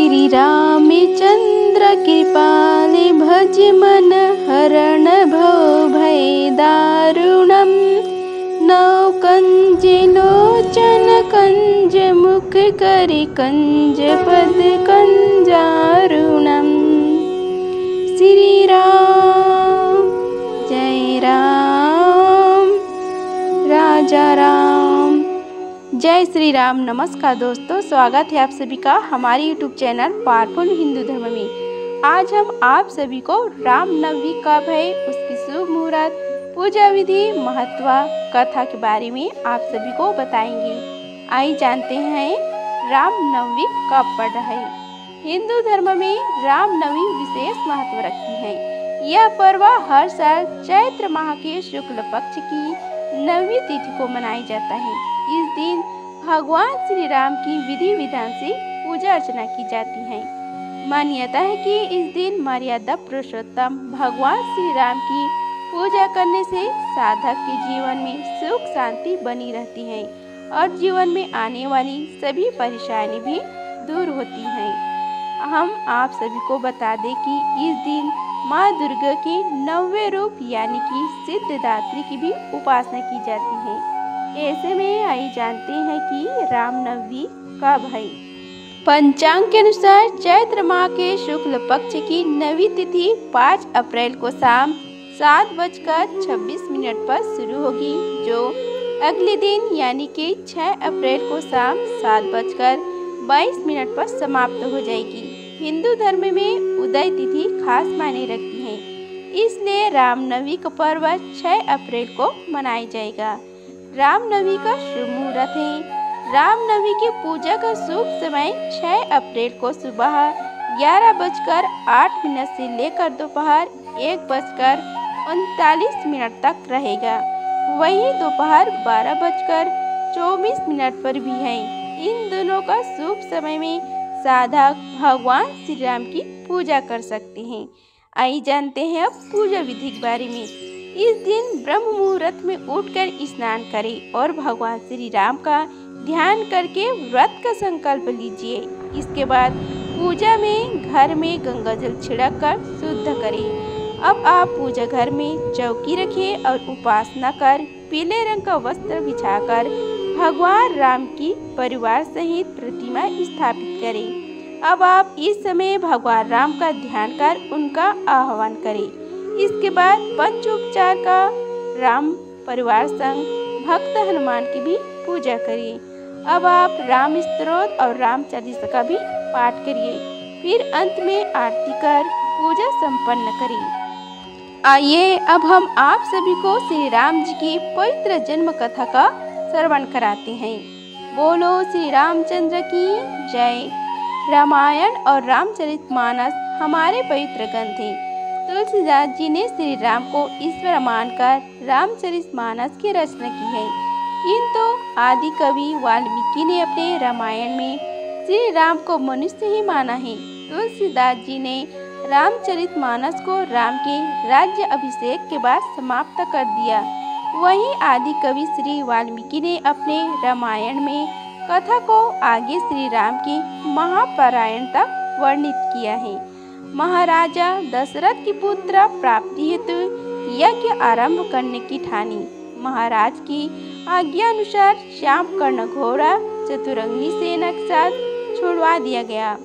श्री रामचंद्र कृपाले भज मन हरण भव भय दारुणम। नौ कंज लोचन कंज मुख करि कंज पद कंजारुणम। श्री राम जय राम राजा राम। जय श्री राम। नमस्कार दोस्तों, स्वागत है आप सभी का हमारे YouTube चैनल पावरफुल हिंदू धर्म में। आज हम आप सभी को रामनवमी कब है, उसकी शुभ मुहूर्त, पूजा विधि, महत्व, कथा के बारे में आप सभी को बताएंगे। आइए जानते हैं रामनवमी कब पड़ रहा है। हिंदू धर्म में रामनवमी विशेष महत्व रखती है। यह पर्व हर साल चैत्र माह के शुक्ल पक्ष की नवमी तिथि को मनाया जाता है। इस दिन भगवान श्री राम की विधि विधान से पूजा अर्चना की जाती है। मान्यता है कि इस दिन मर्यादा पुरुषोत्तम भगवान श्री राम की पूजा करने से साधक के जीवन में सुख शांति बनी रहती है और जीवन में आने वाली सभी परेशानी भी दूर होती हैं। हम आप सभी को बता दें कि इस दिन माँ दुर्गा के 90 रूप यानी कि सिद्धिदात्री की भी उपासना की जाती है। ऐसे में आइए जानते हैं कि रामनवमी कब है। पंचांग के अनुसार चैत्र माह के शुक्ल पक्ष की नवी तिथि 5 अप्रैल को शाम 7:26 पर शुरू होगी, जो अगले दिन यानी कि 6 अप्रैल को शाम 7:22 पर समाप्त हो जाएगी। हिंदू धर्म में उदय तिथि खास मायने रखती है, इसलिए रामनवमी का पर्व 6 अप्रैल को मनाया जाएगा। रामनवमी का शुभ मुहूर्त है। रामनवमी की पूजा का शुभ समय 6 अप्रैल को सुबह 11:08 से लेकर दोपहर 1:39 तक रहेगा। वहीं दोपहर 12:24 पर भी है। इन दोनों का शुभ समय में साधक भगवान श्री राम की पूजा कर सकते हैं। आइए जानते हैं अब पूजा विधि के बारे में। इस दिन ब्रह्म मुहूर्त में उठकर स्नान करें और भगवान श्री राम का ध्यान करके व्रत का संकल्प लीजिए। इसके बाद पूजा में घर में गंगा जल छिड़क कर शुद्ध करें। अब आप पूजा घर में चौकी रखें और उपासना कर पीले रंग का वस्त्र बिछाकर भगवान राम की परिवार सहित प्रतिमा स्थापित करें। अब आप इस समय भगवान राम का ध्यान कर उनका आह्वान करें। इसके बाद पंचोपचार का राम परिवार संग भक्त हनुमान की भी पूजा करिए। अब आप राम स्तोत्र और राम चालीसा का भी पाठ करिए। फिर अंत में आरती कर पूजा संपन्न करिए। आइए अब हम आप सभी को श्री राम जी की पवित्र जन्म कथा का श्रवण कराते हैं। बोलो श्री रामचंद्र की जय। रामायण और रामचरितमानस हमारे पवित्र ग्रंथ हैं। तुलसीदास जी ने श्री राम को ईश्वर मानकर रामचरितमानस की रचना की है, किंतु आदि कवि वाल्मीकि ने अपने रामायण में श्री राम को मनुष्य ही माना है। तुलसीदास जी ने रामचरितमानस को राम के राज्य अभिषेक के बाद समाप्त कर दिया। वहीं आदि कवि श्री वाल्मीकि ने अपने रामायण में कथा को आगे श्री राम के महापारायण तक वर्णित किया है। महाराजा दशरथ की पुत्र प्राप्ति हेतु यज्ञ आरंभ करने की ठानी। महाराज की आज्ञा अनुसार श्याम कर्ण घोड़ा चतुरंगी सेना के साथ छुड़वा दिया गया।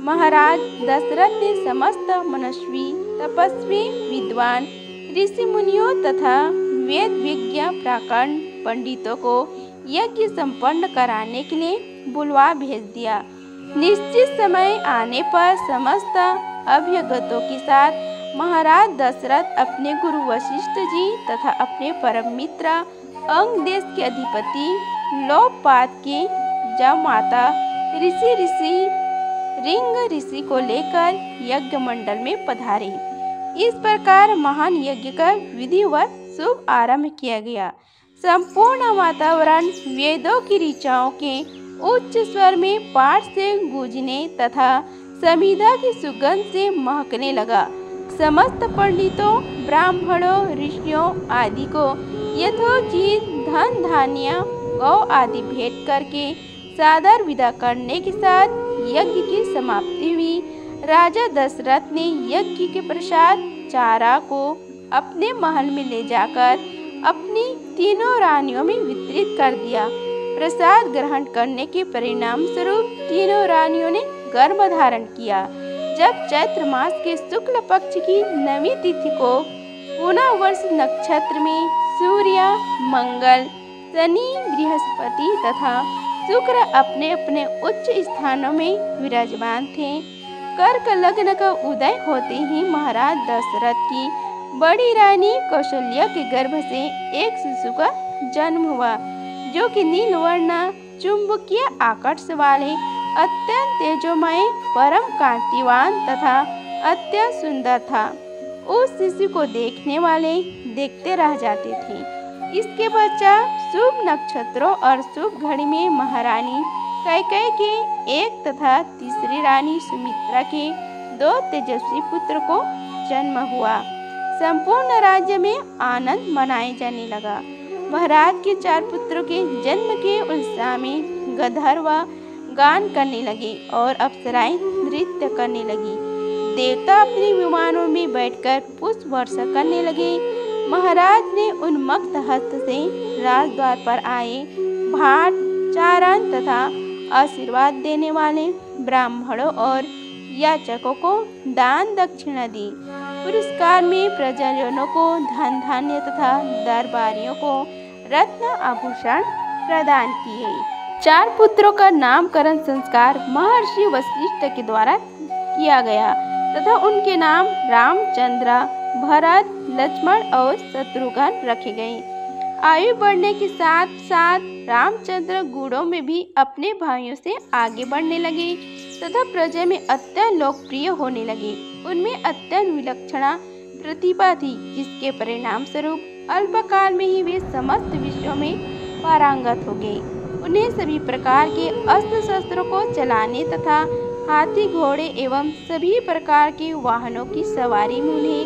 महाराज दशरथ ने समस्त मनस्वी तपस्वी विद्वान ऋषि मुनियों तथा वेद विज्ञ प्राकरण पंडितों को यज्ञ संपन्न कराने के लिए बुलवा भेज दिया। निश्चित समय आने पर समस्त अभ्यागतों के साथ महाराज दशरथ अपने गुरु वशिष्ठ जी तथा अपने परम मित्र अंग देश के अधिपति लोकपात के जमाता ऋषि रिंग ऋषि को लेकर यज्ञ मंडल में पधारे। इस प्रकार महान यज्ञ का विधिवत शुभ आरंभ किया गया। संपूर्ण वातावरण वेदों की ऋचाओं के उच्च स्वर में पाठ से गूंजने तथा समिधा की सुगंध से महकने लगा। समस्त पंडितों, ब्राह्मणों, ऋषियों आदि को यथोचित धन धान्य गौ आदि भेंट करके सादर विदा करने के साथ यज्ञ की समाप्ति हुई। राजा दशरथ ने यज्ञ के प्रसाद चारा को अपने महल में ले जाकर अपनी तीनों रानियों में वितरित कर दिया। प्रसाद ग्रहण करने के परिणाम स्वरूप तीनों रानियों ने गर्भ धारण किया। जब चैत्र मास के शुक्ल पक्ष की नवी तिथि को पुनः वर्ष नक्षत्र में सूर्य, मंगल, शनि, बृहस्पति तथा शुक्र अपने अपने उच्च स्थानों में विराजमान थे, कर्क लग्न का उदय होते ही महाराज दशरथ की बड़ी रानी कौशल्या के गर्भ से एक शिशु का जन्म हुआ, जो कि नीलवर्ण चुंबकीय आकर्षण वाले अत्यंत तेजोमय, परम कांतिवान तथा अत्यंत सुंदर था। उस शिशु को देखने वाले देखते रह जाते थे। इसके पश्चात शुभ नक्षत्रों और शुभ घड़ी में महारानी कैकेयी के एक तथा तीसरी रानी सुमित्रा के 2 तेजस्वी पुत्र को जन्म हुआ। संपूर्ण राज्य में आनंद मनाए जाने लगा। महाराज के 4 पुत्रों के जन्म के उत्साह में गंधर्व गान करने लगे और अप्सराएं नृत्य करने लगी। देवता अपने विमानों में बैठकर पुष्प वर्षा करने लगे। महाराज ने उन्मत्त हस्त से राजद्वार पर आए भाट, चारण तथा आशीर्वाद देने वाले ब्राह्मणों और याचकों को दान दक्षिणा दी। पुरस्कार में प्रजाजनों को धन धान्य तथा दरबारियों को रत्न आभूषण प्रदान किए। 4 पुत्रों का नामकरण संस्कार महर्षि वशिष्ठ के द्वारा किया गया तथा उनके नाम रामचंद्र, भरत, लक्ष्मण और शत्रुघ्न रखे गए। आयु बढ़ने के साथ साथ रामचंद्र गुणों में भी अपने भाइयों से आगे बढ़ने लगे तथा प्रजा में अत्यंत लोकप्रिय होने लगे। उनमें अत्यंत विलक्षणा प्रतिभा थी, जिसके परिणाम स्वरूप अल्पकाल में ही वे समस्त विषयों में पारंगत हो गए। उन्हें सभी प्रकार के अस्त्र शस्त्रों को चलाने तथा हाथी, घोड़े एवं सभी प्रकार के वाहनों की सवारी में उन्हें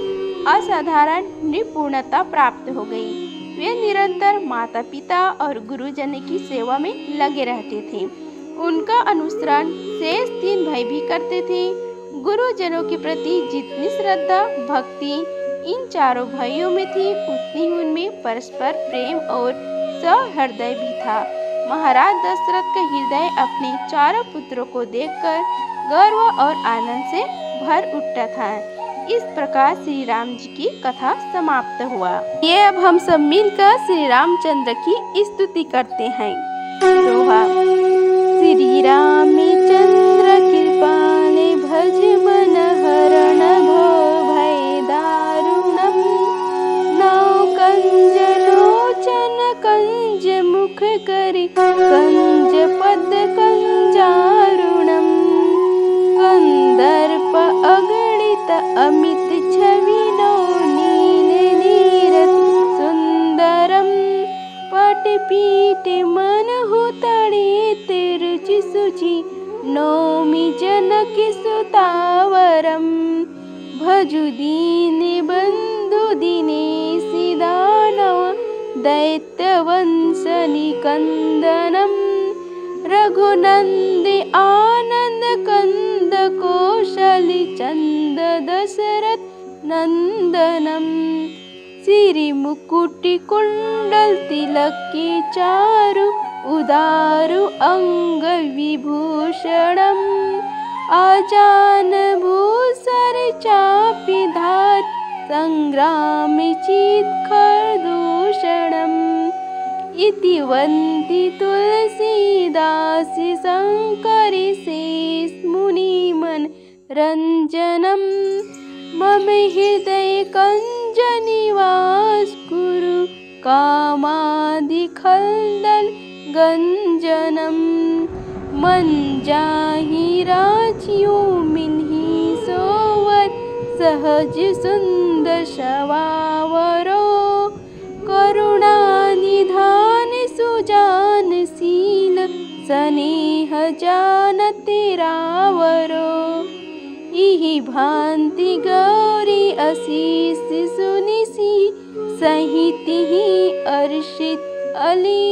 असाधारण निपुणता प्राप्त हो गई। वे निरंतर माता पिता और गुरुजन की सेवा में लगे रहते थे। उनका अनुसरण शेष 3 भाई भी करते थे। गुरुजनों के प्रति जितनी श्रद्धा भक्ति इन 4 भाइयों में थी, उतनी उनमें परस्पर प्रेम और सहृदय भी था। महाराज दशरथ का हृदय अपने 4 पुत्रों को देखकर गर्व और आनंद से भर उठता था। इस प्रकार श्री राम जी की कथा समाप्त हुआ। ये अब हम सब मिलकर श्री रामचंद्र की स्तुति करते हैं। दोहा। श्री रामचंद्र कृपाले भज मन हरण भव भय दारुणम नौ कंज लोचन कंज मुख करि कंज पद कंजारुणम कंदर्प अगणित अमित छविनो नील नीरति सुंदरम पटपीठ मनहु तड़े तिरुचि सुचि नौमि जनकी सुतावरम भजु दीन बंधु दिनेशि दानव दैत्य वंश निकंदनम रघुनंदि आनंद कंद कौशली चंद दशरथ नंदनम सिरि मुकुटि कुंडल तिलक के चारु उदारु अंग विभूषणम आजान भूसर चापि धार संग्राम चित्खरदूषणम इति वन्ति तुलसीदासि शंकरि शेष मुनिमन रंजनम मम हृदय कंज निवास कुरु कामादि खल्दल गंजनम मन जाहि राचियो मिन्हि सोवत सहज सुंदर शवावरो करुणा निधान सुजानशील स्नेह जानति रावरो इहि भांति गौरी असीस सुनिसी सहिति अर्षित अली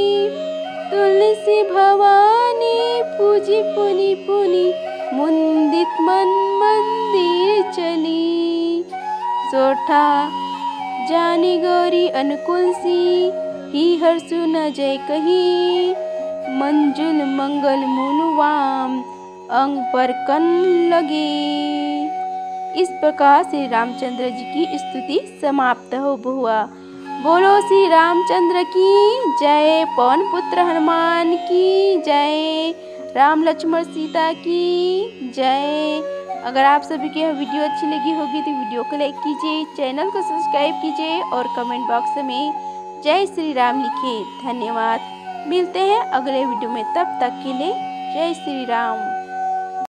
तुलसी भवानी पूजी पुनि पुनि मुंदित मन मंदिर चली। सोठा जानी गौरी अनुकूल सी ही हर्षु न जय कही। मंजुल मंगल मुनुवाम अंग पर कन लगे। इस प्रकार श्री रामचंद्र जी की स्तुति समाप्त हुआ। बोलो श्री रामचंद्र की जय, पवन पुत्र हनुमान की जय, राम लक्ष्मण सीता की जय। अगर आप सभी को यह वीडियो अच्छी लगी होगी तो वीडियो को लाइक कीजिए, चैनल को सब्सक्राइब कीजिए और कमेंट बॉक्स में जय श्री राम लिखिए। धन्यवाद। मिलते हैं अगले वीडियो में, तब तक के लिए जय श्री राम।